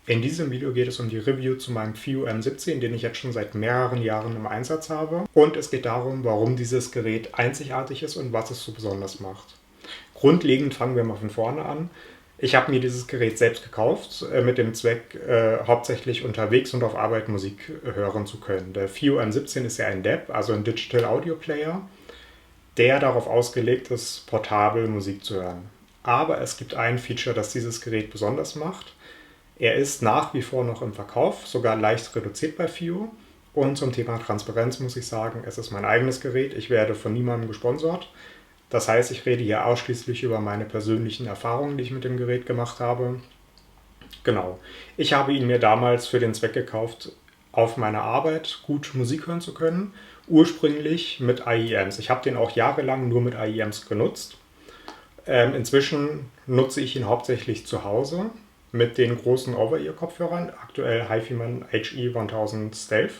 In diesem Video geht es um die Review zu meinem FIU M17, den ich jetzt schon seit mehreren Jahren im Einsatz habe. Und es geht darum, warum dieses Gerät einzigartig ist und was es so besonders macht. Grundlegend fangen wir mal von vorne an. Ich habe mir dieses Gerät selbst gekauft, mit dem Zweck, hauptsächlich unterwegs und auf Arbeit Musik hören zu können. Der FIU M17 ist ja ein DAP, also ein Digital Audio Player, der darauf ausgelegt ist, portabel Musik zu hören. Aber es gibt ein Feature, das dieses Gerät besonders macht. Er ist nach wie vor noch im Verkauf, sogar leicht reduziert bei FIU. Und zum Thema Transparenz muss ich sagen, es ist mein eigenes Gerät. Ich werde von niemandem gesponsert. Das heißt, ich rede hier ausschließlich über meine persönlichen Erfahrungen, die ich mit dem Gerät gemacht habe. Genau. Ich habe ihn mir damals für den Zweck gekauft, auf meiner Arbeit gut Musik hören zu können. Ursprünglich mit AIMs. Ich habe den auch jahrelang nur mit AIMs genutzt. Inzwischen nutze ich ihn hauptsächlich zu Hause mit den großen Over-Ear-Kopfhörern, aktuell HiFiMan HE 1000 Stealth.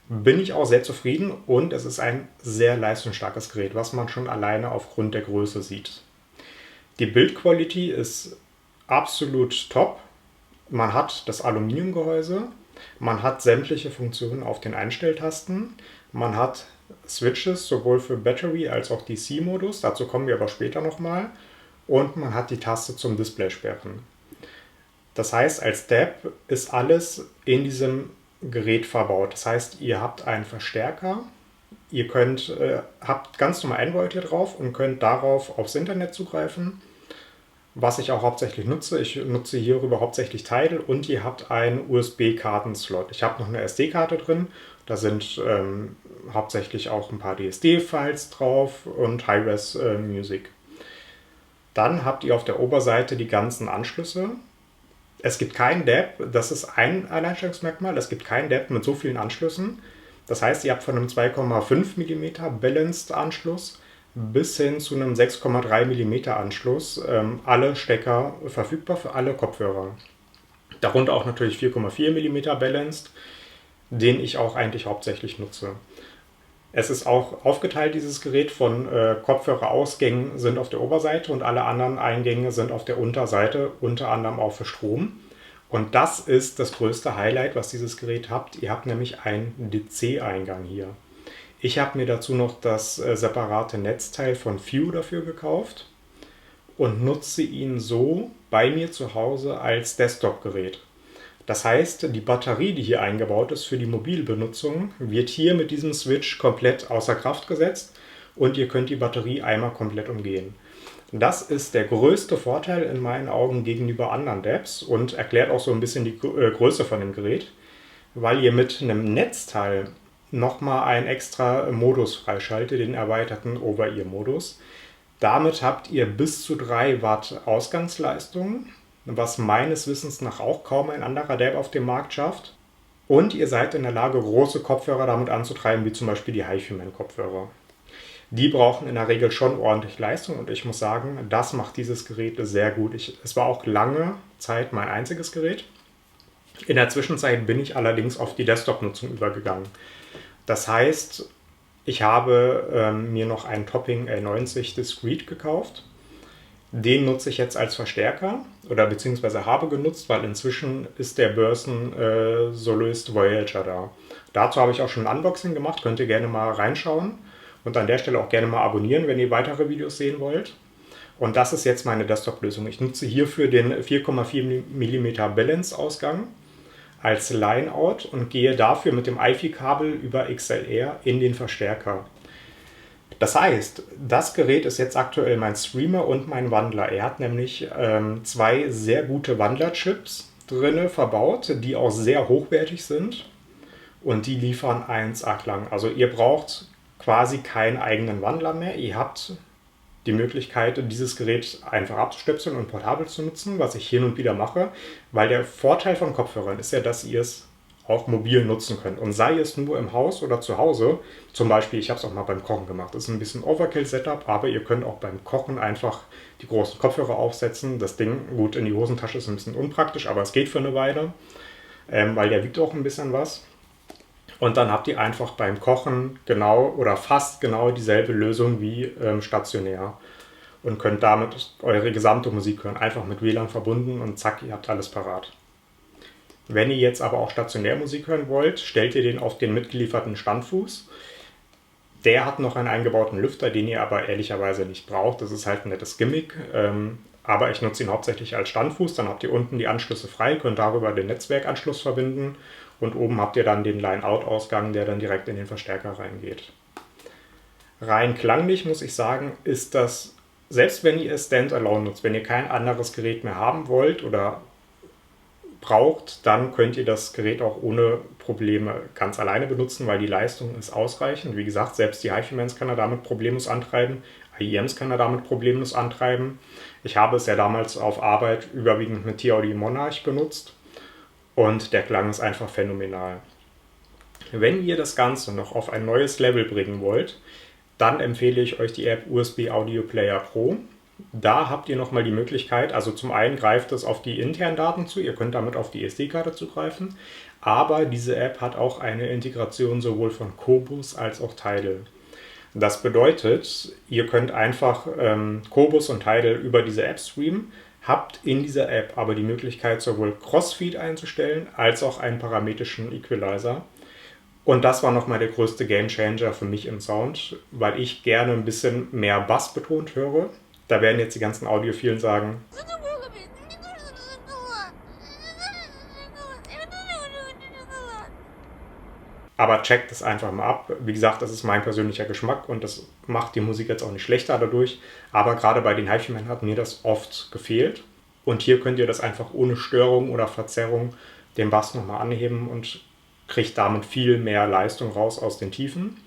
Bin ich auch sehr zufrieden und es ist ein sehr leistungsstarkes Gerät, was man schon alleine aufgrund der Größe sieht. Die Bildqualität ist absolut top. Man hat das Aluminiumgehäuse, man hat sämtliche Funktionen auf den Einstelltasten, man hat Switches sowohl für Battery als auch DC-Modus, dazu kommen wir aber später nochmal, und man hat die Taste zum Displaysperren. Das heißt, als DAP ist alles in diesem Gerät verbaut. Das heißt, ihr habt einen Verstärker, ihr habt ganz normal Android hier drauf und könnt darauf aufs Internet zugreifen, was ich auch hauptsächlich nutze. Ich nutze hierüber hauptsächlich Tidal und ihr habt einen USB-Kartenslot. Ich habe noch eine SD-Karte drin, da sind hauptsächlich auch ein paar DSD-Files drauf und Hi-Res Music. Dann habt ihr auf der Oberseite die ganzen Anschlüsse. Es gibt keinen DAP, das ist ein Alleinstellungsmerkmal, es gibt keinen DAP mit so vielen Anschlüssen. Das heißt, ihr habt von einem 2,5 mm Balanced Anschluss bis hin zu einem 6,3 mm Anschluss alle Stecker verfügbar für alle Kopfhörer. Darunter auch natürlich 4,4 mm Balanced, den ich auch eigentlich hauptsächlich nutze. Es ist auch aufgeteilt, dieses Gerät, von Kopfhörerausgängen sind auf der Oberseite und alle anderen Eingänge sind auf der Unterseite, unter anderem auch für Strom. Und das ist das größte Highlight, was dieses Gerät habt. Ihr habt nämlich einen DC-Eingang hier. Ich habe mir dazu noch das separate Netzteil von FIU dafür gekauft und nutze ihn so bei mir zu Hause als Desktop-Gerät. Das heißt, die Batterie, die hier eingebaut ist für die Mobilbenutzung, wird hier mit diesem Switch komplett außer Kraft gesetzt und ihr könnt die Batterie einmal komplett umgehen. Das ist der größte Vorteil in meinen Augen gegenüber anderen DAPs und erklärt auch so ein bisschen die Größe von dem Gerät, weil ihr mit einem Netzteil nochmal einen extra Modus freischaltet, den erweiterten Over-Ear-Modus. Damit habt ihr bis zu 3 Watt Ausgangsleistung, was meines Wissens nach auch kaum ein anderer DAP auf dem Markt schafft. Und ihr seid in der Lage, große Kopfhörer damit anzutreiben, wie zum Beispiel die HiFiMan-Kopfhörer. Die brauchen in der Regel schon ordentlich Leistung und ich muss sagen, das macht dieses Gerät sehr gut. Es war auch lange Zeit mein einziges Gerät. In der Zwischenzeit bin ich allerdings auf die Desktop-Nutzung übergegangen. Das heißt, ich habe mir noch einen Topping L90 Discreet gekauft. Den nutze ich jetzt als Verstärker oder beziehungsweise habe genutzt, weil inzwischen ist der Börsen Soloist Voyager da. Dazu habe ich auch schon ein Unboxing gemacht, könnt ihr gerne mal reinschauen und an der Stelle auch gerne mal abonnieren, wenn ihr weitere Videos sehen wollt. Und das ist jetzt meine Desktop-Lösung. Ich nutze hierfür den 4,4 mm Balance-Ausgang als Line-Out und gehe dafür mit dem iFi-Kabel über XLR in den Verstärker. Das heißt, das Gerät ist jetzt aktuell mein Streamer und mein Wandler. Er hat nämlich 2 sehr gute Wandlerchips drin verbaut, die auch sehr hochwertig sind und die liefern 1A Klang. Also ihr braucht quasi keinen eigenen Wandler mehr. Ihr habt die Möglichkeit, dieses Gerät einfach abzustöpseln und portabel zu nutzen, was ich hin und wieder mache, weil der Vorteil von Kopfhörern ist ja, dass ihr es auch mobil nutzen könnt. Und sei es nur im Haus oder zu Hause, zum Beispiel, ich habe es auch mal beim Kochen gemacht. Das ist ein bisschen Overkill-Setup, aber ihr könnt auch beim Kochen einfach die großen Kopfhörer aufsetzen. Das Ding, gut, in die Hosentasche ist ein bisschen unpraktisch, aber es geht für eine Weile, weil der wiegt auch ein bisschen was. Und dann habt ihr einfach beim Kochen genau oder fast genau dieselbe Lösung wie stationär und könnt damit eure gesamte Musik hören. Einfach mit WLAN verbunden und zack, ihr habt alles parat. Wenn ihr jetzt aber auch stationär Musik hören wollt, stellt ihr den auf den mitgelieferten Standfuß. Der hat noch einen eingebauten Lüfter, den ihr aber ehrlicherweise nicht braucht. Das ist halt ein nettes Gimmick. Aber ich nutze ihn hauptsächlich als Standfuß. Dann habt ihr unten die Anschlüsse frei, könnt darüber den Netzwerkanschluss verbinden. Und oben habt ihr dann den Line-Out-Ausgang, der dann direkt in den Verstärker reingeht. Rein klanglich muss ich sagen, ist das, selbst wenn ihr es standalone nutzt, wenn ihr kein anderes Gerät mehr haben wollt oder braucht, dann könnt ihr das Gerät auch ohne Probleme ganz alleine benutzen, weil die Leistung ist ausreichend. Wie gesagt, selbst die HiFi-Mans kann er damit problemlos antreiben, IEMs kann er damit problemlos antreiben. Ich habe es ja damals auf Arbeit überwiegend mit T-Audio Monarch benutzt und der Klang ist einfach phänomenal. Wenn ihr das Ganze noch auf ein neues Level bringen wollt, dann empfehle ich euch die App USB Audio Player Pro. Da habt ihr nochmal die Möglichkeit, also zum einen greift es auf die internen Daten zu, ihr könnt damit auf die SD-Karte zugreifen, aber diese App hat auch eine Integration sowohl von Qobuz als auch Tidal. Das bedeutet, ihr könnt einfach Qobuz und Tidal über diese App streamen, habt in dieser App aber die Möglichkeit sowohl Crossfeed einzustellen, als auch einen parametrischen Equalizer. Und das war nochmal der größte Gamechanger für mich im Sound, weil ich gerne ein bisschen mehr Bass betont höre. Da werden jetzt die ganzen Audiophilen sagen, aber checkt es einfach mal ab. Wie gesagt, das ist mein persönlicher Geschmack und das macht die Musik jetzt auch nicht schlechter dadurch. Aber gerade bei den HiFi-Men hat mir das oft gefehlt. Und hier könnt ihr das einfach ohne Störung oder Verzerrung den Bass nochmal anheben und kriegt damit viel mehr Leistung raus aus den Tiefen.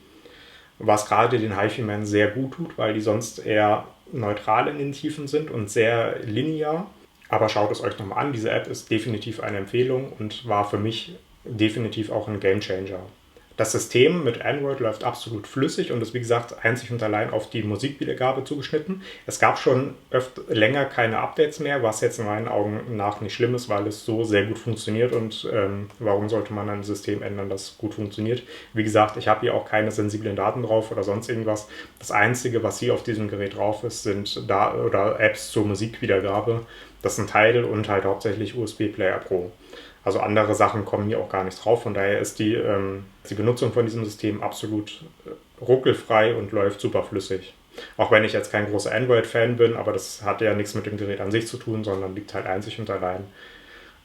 Was gerade den HiFi-Men sehr gut tut, weil die sonst eher neutral in den Tiefen sind und sehr linear. Aber schaut es euch nochmal an. Diese App ist definitiv eine Empfehlung und war für mich definitiv auch ein Gamechanger. Das System mit Android läuft absolut flüssig und ist wie gesagt einzig und allein auf die Musikwiedergabe zugeschnitten. Es gab schon länger keine Updates mehr, was jetzt in meinen Augen nach nicht schlimm ist, weil es so sehr gut funktioniert und warum sollte man ein System ändern, das gut funktioniert. Wie gesagt, ich habe hier auch keine sensiblen Daten drauf oder sonst irgendwas. Das Einzige, was hier auf diesem Gerät drauf ist, sind Apps zur Musikwiedergabe. Das sind Tidal und halt hauptsächlich USB Player Pro. Also andere Sachen kommen hier auch gar nicht drauf. Von daher ist die Benutzung von diesem System absolut ruckelfrei und läuft super flüssig. Auch wenn ich jetzt kein großer Android-Fan bin, aber das hat ja nichts mit dem Gerät an sich zu tun, sondern liegt halt einzig und allein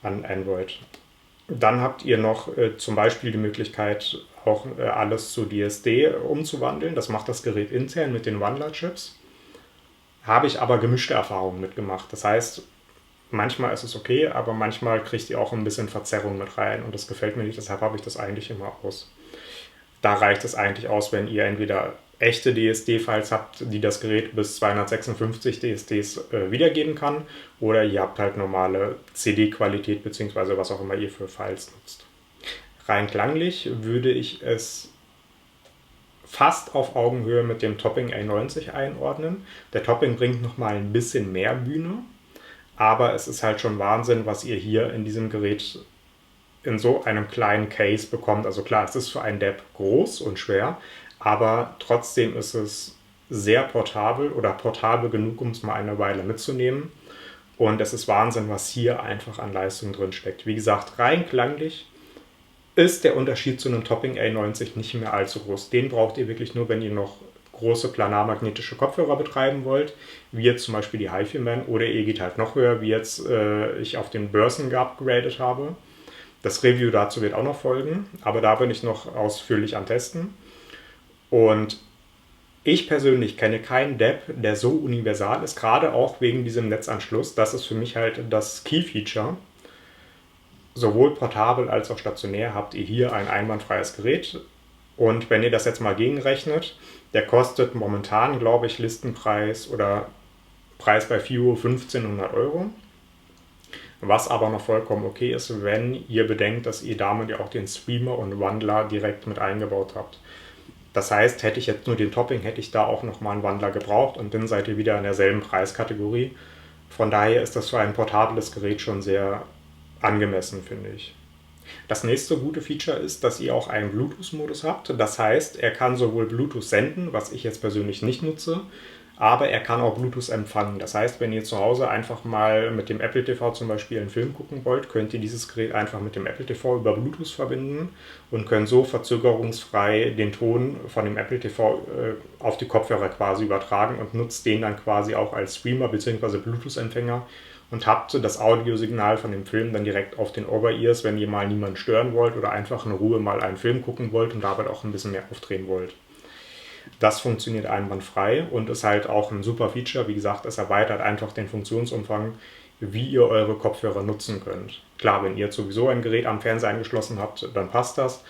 an Android. Dann habt ihr noch zum Beispiel die Möglichkeit, auch alles zu DSD umzuwandeln. Das macht das Gerät intern mit den Wandler-Chips. Habe ich aber gemischte Erfahrungen mitgemacht. Das heißt, manchmal ist es okay, aber manchmal kriegt ihr auch ein bisschen Verzerrung mit rein und das gefällt mir nicht, deshalb habe ich das eigentlich immer aus. Da reicht es eigentlich aus, wenn ihr entweder echte DSD-Files habt, die das Gerät bis 256 DSDs wiedergeben kann, oder ihr habt halt normale CD-Qualität bzw. was auch immer ihr für Files nutzt. Rein klanglich würde ich es fast auf Augenhöhe mit dem Topping A90 einordnen. Der Topping bringt nochmal ein bisschen mehr Bühne, aber es ist halt schon Wahnsinn, was ihr hier in diesem Gerät in so einem kleinen Case bekommt. Also klar, es ist für einen Depp groß und schwer, aber trotzdem ist es sehr portabel oder portabel genug, um es mal eine Weile mitzunehmen. Und es ist Wahnsinn, was hier einfach an Leistung drin steckt. Wie gesagt, rein klanglich ist der Unterschied zu einem Topping A90 nicht mehr allzu groß. Den braucht ihr wirklich nur, wenn ihr noch große planarmagnetische Kopfhörer betreiben wollt, wie jetzt zum Beispiel die HiFi-Man, oder ihr geht halt noch höher, wie jetzt ich auf den Börsen geupgradet habe. Das Review dazu wird auch noch folgen, aber da bin ich noch ausführlich am Testen. Und ich persönlich kenne keinen Depp, der so universal ist, gerade auch wegen diesem Netzanschluss. Das ist für mich halt das Key-Feature. Sowohl portabel als auch stationär habt ihr hier ein einwandfreies Gerät. Und wenn ihr das jetzt mal gegenrechnet, der kostet momentan, glaube ich, Listenpreis oder Preis bei FIO 1500 Euro. Was aber noch vollkommen okay ist, wenn ihr bedenkt, dass ihr damit ja auch den Streamer und Wandler direkt mit eingebaut habt. Das heißt, hätte ich jetzt nur den Topping, hätte ich da auch nochmal einen Wandler gebraucht und dann seid ihr wieder in derselben Preiskategorie. Von daher ist das für ein portables Gerät schon sehr angemessen, finde ich. Das nächste gute Feature ist, dass ihr auch einen Bluetooth-Modus habt. Das heißt, er kann sowohl Bluetooth senden, was ich jetzt persönlich nicht nutze, aber er kann auch Bluetooth empfangen. Das heißt, wenn ihr zu Hause einfach mal mit dem Apple TV zum Beispiel einen Film gucken wollt, könnt ihr dieses Gerät einfach mit dem Apple TV über Bluetooth verbinden und könnt so verzögerungsfrei den Ton von dem Apple TV auf die Kopfhörer quasi übertragen und nutzt den dann quasi auch als Streamer bzw. Bluetooth-Empfänger und habt das Audiosignal von dem Film dann direkt auf den Over-Ears, wenn ihr mal niemanden stören wollt oder einfach in Ruhe mal einen Film gucken wollt und dabei auch ein bisschen mehr aufdrehen wollt. Das funktioniert einwandfrei und ist halt auch ein super Feature. Wie gesagt, es erweitert einfach den Funktionsumfang, wie ihr eure Kopfhörer nutzen könnt. Klar, wenn ihr sowieso ein Gerät am Fernseher angeschlossen habt, dann passt das.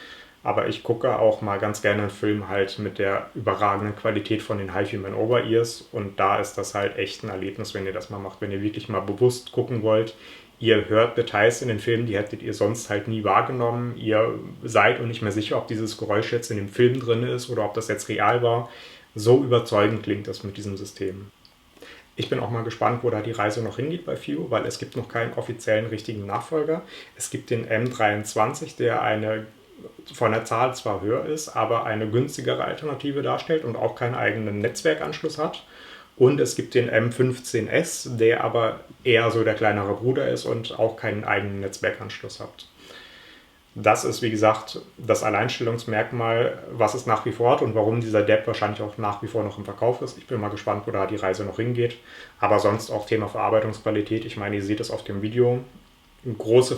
Aber ich gucke auch mal ganz gerne einen Film halt mit der überragenden Qualität von den HiFi-Man Over-Ears. Und da ist das halt echt ein Erlebnis, wenn ihr das mal macht, wenn ihr wirklich mal bewusst gucken wollt. Ihr hört Details in den Filmen, die hättet ihr sonst halt nie wahrgenommen. Ihr seid und nicht mehr sicher, ob dieses Geräusch jetzt in dem Film drin ist oder ob das jetzt real war. So überzeugend klingt das mit diesem System. Ich bin auch mal gespannt, wo da die Reise noch hingeht bei FIO, weil es gibt noch keinen offiziellen richtigen Nachfolger. Es gibt den M23, der eine von der Zahl zwar höher ist, aber eine günstigere Alternative darstellt und auch keinen eigenen Netzwerkanschluss hat. Und es gibt den M15S, der aber eher so der kleinere Bruder ist und auch keinen eigenen Netzwerkanschluss hat. Das ist, wie gesagt, das Alleinstellungsmerkmal, was es nach wie vor hat und warum dieser Depp wahrscheinlich auch nach wie vor noch im Verkauf ist. Ich bin mal gespannt, wo da die Reise noch hingeht. Aber sonst auch Thema Verarbeitungsqualität. Ich meine, ihr seht es auf dem Video. Große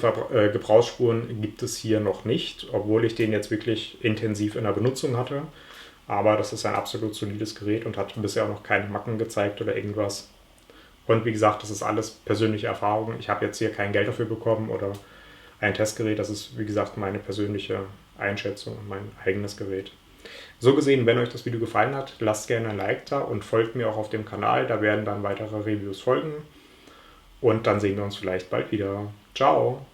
Gebrauchsspuren gibt es hier noch nicht, obwohl ich den jetzt wirklich intensiv in der Benutzung hatte. Aber das ist ein absolut solides Gerät und hat bisher auch noch keine Macken gezeigt oder irgendwas. Und wie gesagt, das ist alles persönliche Erfahrung. Ich habe jetzt hier kein Geld dafür bekommen oder ein Testgerät. Das ist, wie gesagt, meine persönliche Einschätzung und mein eigenes Gerät. So gesehen, wenn euch das Video gefallen hat, lasst gerne ein Like da und folgt mir auch auf dem Kanal. Da werden dann weitere Reviews folgen. Und dann sehen wir uns vielleicht bald wieder. Ciao!